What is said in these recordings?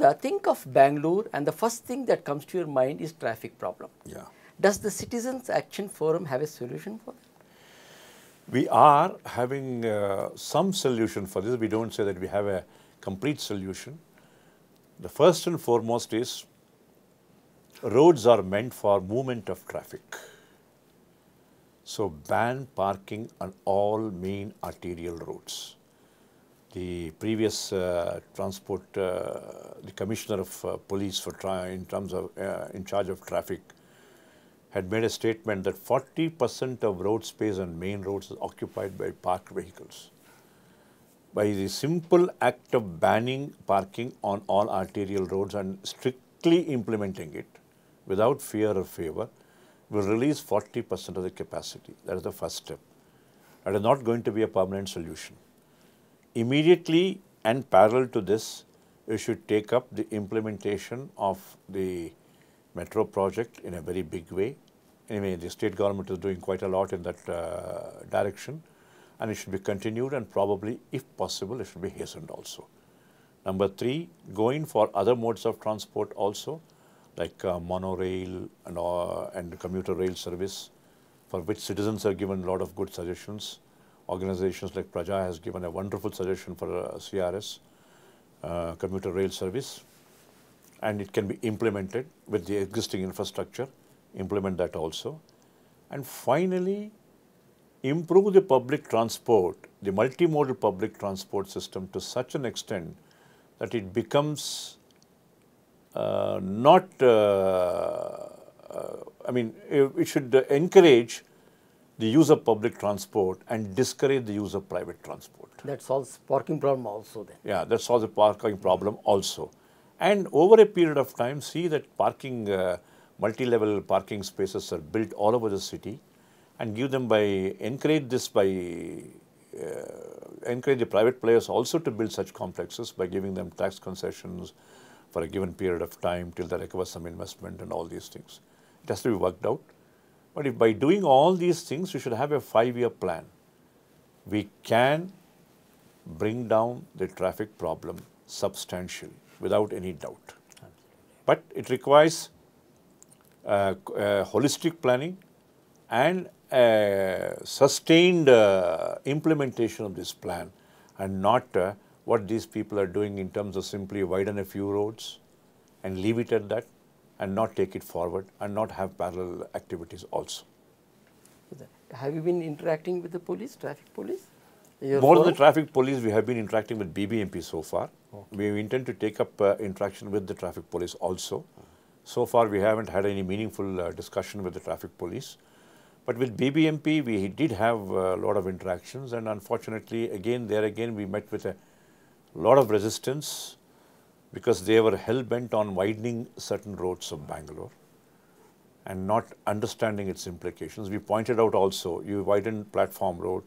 Mukunda, think of Bangalore and the first thing that comes to your mind is traffic problem. Yeah. Does the Citizens Action Forum have a solution for that? We are having some solution for this. We don't say that we have a complete solution. The first and foremost is roads are meant for movement of traffic. So ban parking on all main arterial roads. The previous the Commissioner of Police in charge of traffic had made a statement that 40% of road space on main roads is occupied by parked vehicles. By the simple act of banning parking on all arterial roads and strictly implementing it without fear or favor, will release 40% of the capacity. That is the first step. That is not going to be a permanent solution. Immediately and parallel to this, we should take up the implementation of the metro project in a very big way. Anyway, the state government is doing quite a lot in that direction, and it should be continued, and probably, if possible, it should be hastened also. Number 3, going for other modes of transport also, like monorail and commuter rail service, for which citizens have given a lot of good suggestions. Organizations like Praja has given a wonderful suggestion for CRS, commuter rail service, and it can be implemented with the existing infrastructure, implement that also. And finally, improve the public transport, the multimodal public transport system to such an extent that it becomes it should encourage the use of public transport and discourage the use of private transport. That solves parking problem also then. Yeah, that solves the parking problem also. And over a period of time, see that parking, multi-level parking spaces are built all over the city, and encourage the private players also to build such complexes by giving them tax concessions for a given period of time till they recover some investment and all these things. It has to be worked out. But if by doing all these things, we should have a 5-year plan. We can bring down the traffic problem substantially, without any doubt. Absolutely. But it requires holistic planning and sustained implementation of this plan, and not what these people are doing in terms of simply widen a few roads and leave it at that, and not take it forward and not have parallel activities also. Have you been interacting with the police, traffic police? More than the traffic police, we have been interacting with BBMP so far. Okay. We intend to take up interaction with the traffic police also. So far, we haven't had any meaningful discussion with the traffic police. But with BBMP, we did have a lot of interactions, and unfortunately, again, we met with a lot of resistance, because they were hell-bent on widening certain roads of Bangalore and not understanding its implications. We pointed out also, you widened Platform Road,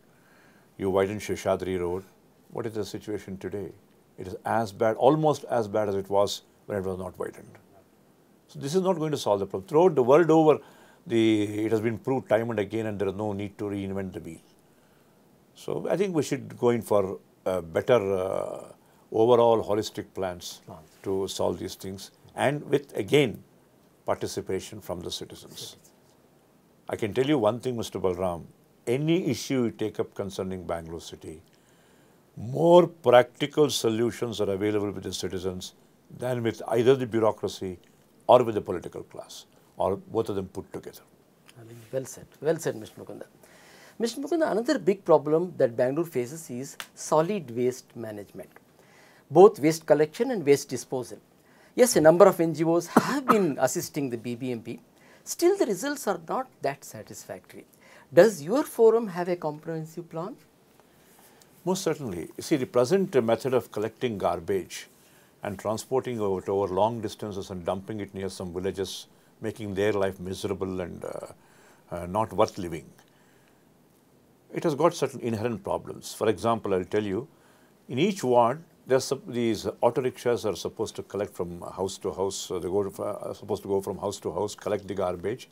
you widened Sheshadri Road. What is the situation today? It is as bad, almost as bad as it was when it was not widened. So this is not going to solve the problem. Throughout the world over, it has been proved time and again, and there is no need to reinvent the wheel. So I think we should go in for better overall holistic plans to solve these things, and with, again, participation from the citizens. I can tell you one thing, Mr. Balram, any issue you take up concerning Bangalore city, more practical solutions are available with the citizens than with either the bureaucracy or with the political class, or both of them put together. Well said, Mr. Mukunda. Mr. Mukunda, another big problem that Bangalore faces is solid waste management, both waste collection and waste disposal. Yes, a number of NGOs have been assisting the BBMP. Still, the results are not that satisfactory. Does your forum have a comprehensive plan? Most certainly. See, the present method of collecting garbage and transporting it over long distances and dumping it near some villages, making their life miserable and not worth living, it has got certain inherent problems. For example, I'll tell you, in each ward, these auto rickshaws are supposed to collect from house to house. They are supposed to go from house to house, collect the garbage,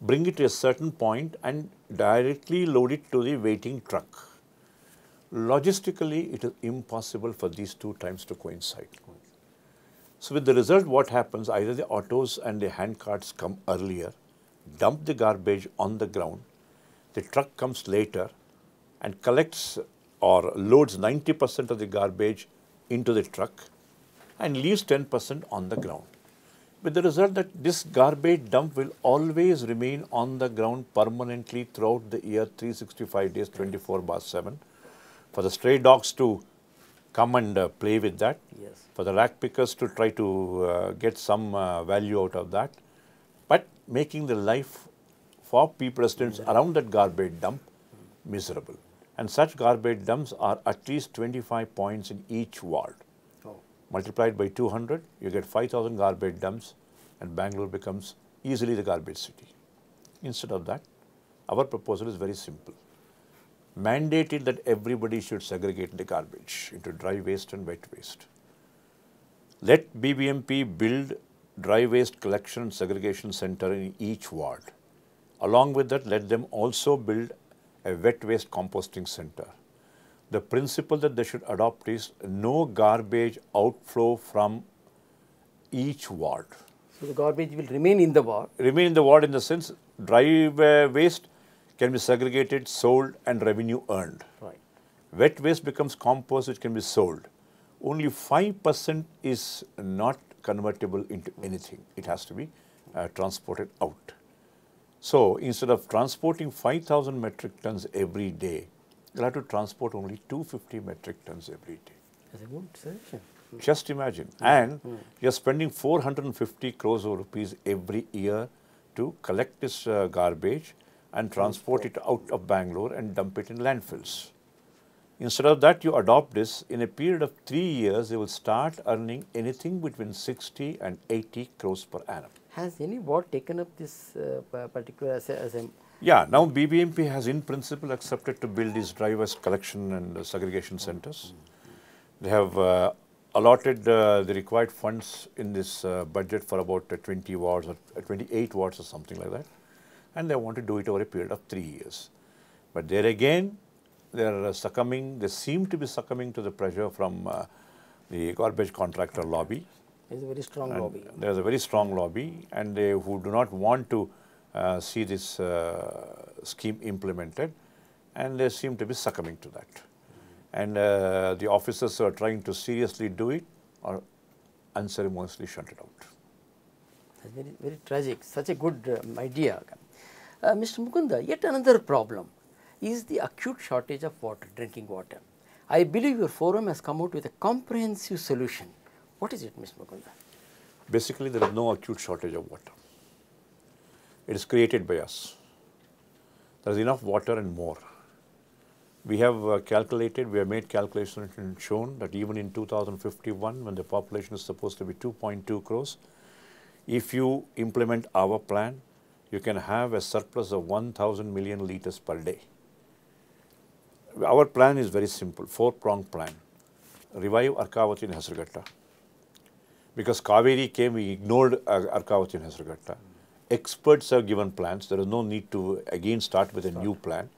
bring it to a certain point, and directly load it to the waiting truck. Logistically, it is impossible for these two times to coincide. So with the result, what happens, either the autos and the hand carts come earlier, dump the garbage on the ground, the truck comes later and collects or loads 90% of the garbage into the truck and leaves 10% on the ground. With the result that this garbage dump will always remain on the ground permanently throughout the year, 365 days, 24/7, for the stray dogs to come and play with that, Yes. for the rack pickers to try to get some value out of that, but making the life for people residents around that garbage dump miserable. And such garbage dumps are at least 25 points in each ward. Oh. Multiplied by 200, you get 5,000 garbage dumps, and Bangalore becomes easily the garbage city. Instead of that, our proposal is very simple. Mandated that everybody should segregate the garbage into dry waste and wet waste. Let BBMP build dry waste collection and segregation center in each ward. Along with that, let them also build a wet waste composting center. The principle that they should adopt is no garbage outflow from each ward. So the garbage will remain in the ward. Remain in the ward in the sense dry waste can be segregated, sold and revenue earned. Right. Wet waste becomes compost which can be sold. Only 5% is not convertible into anything. It has to be transported out. So instead of transporting 5,000 metric tons every day, you'll have to transport only 250 metric tons every day. That's a good suggestion. Just imagine. And you're spending 450 crores of rupees every year to collect this garbage and transport it out of Bangalore and dump it in landfills. Instead of that, you adopt this. In a period of 3 years, they will start earning anything between 60 and 80 crores per annum. Has any ward taken up this particular as a Yeah, now BBMP has in principle accepted to build these dry waste collection and segregation centers. They have allotted the required funds in this budget for about 20 wards or 28 wards or something like that. And they want to do it over a period of 3 years. But there again, they are succumbing, they seem to be succumbing to the pressure from the garbage contractor lobby. It's a very strong lobby. There is a very strong lobby, and they who do not want to see this scheme implemented, and they seem to be succumbing to that. And the officers who are trying to seriously do it or unceremoniously shut it out. That's very, very tragic. Such a good idea. Mr. Mukunda, yet another problem is the acute shortage of water, drinking water. I believe your forum has come out with a comprehensive solution. What is it, Mr. Mukunda? Basically, there is no acute shortage of water. It is created by us. There is enough water and more. We have calculated, we have made calculations and shown that even in 2051, when the population is supposed to be 2.2 crores, if you implement our plan, you can have a surplus of 1,000 million liters per day. Our plan is very simple, 4-pronged plan. Revive Arkavati and Hasarghatta. Because Kaveri came, we ignored Arkavati and Hasarghatta. Experts have given plans. There is no need to again start with a new plan.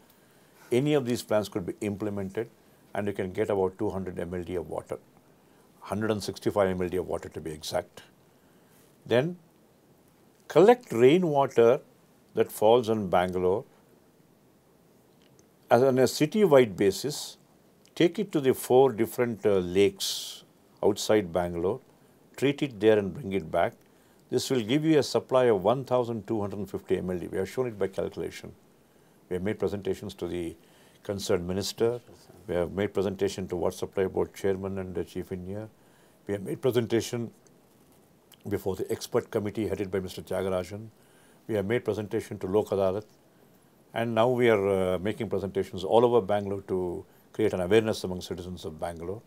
Any of these plans could be implemented, and you can get about 200 mld of water, 165 mld of water to be exact. Then collect rainwater that falls on Bangalore as on a city-wide basis, take it to the 4 different lakes outside Bangalore, treat it there and bring it back. This will give you a supply of 1,250 mld. We have shown it by calculation. We have made presentations to the concerned minister. We have made presentation to Water Supply Board chairman and the chief engineer. We have made presentation before the expert committee headed by Mr. Tyagarajan. We have made presentation to Lok Adalat. And now we are making presentations all over Bangalore to create an awareness among citizens of Bangalore.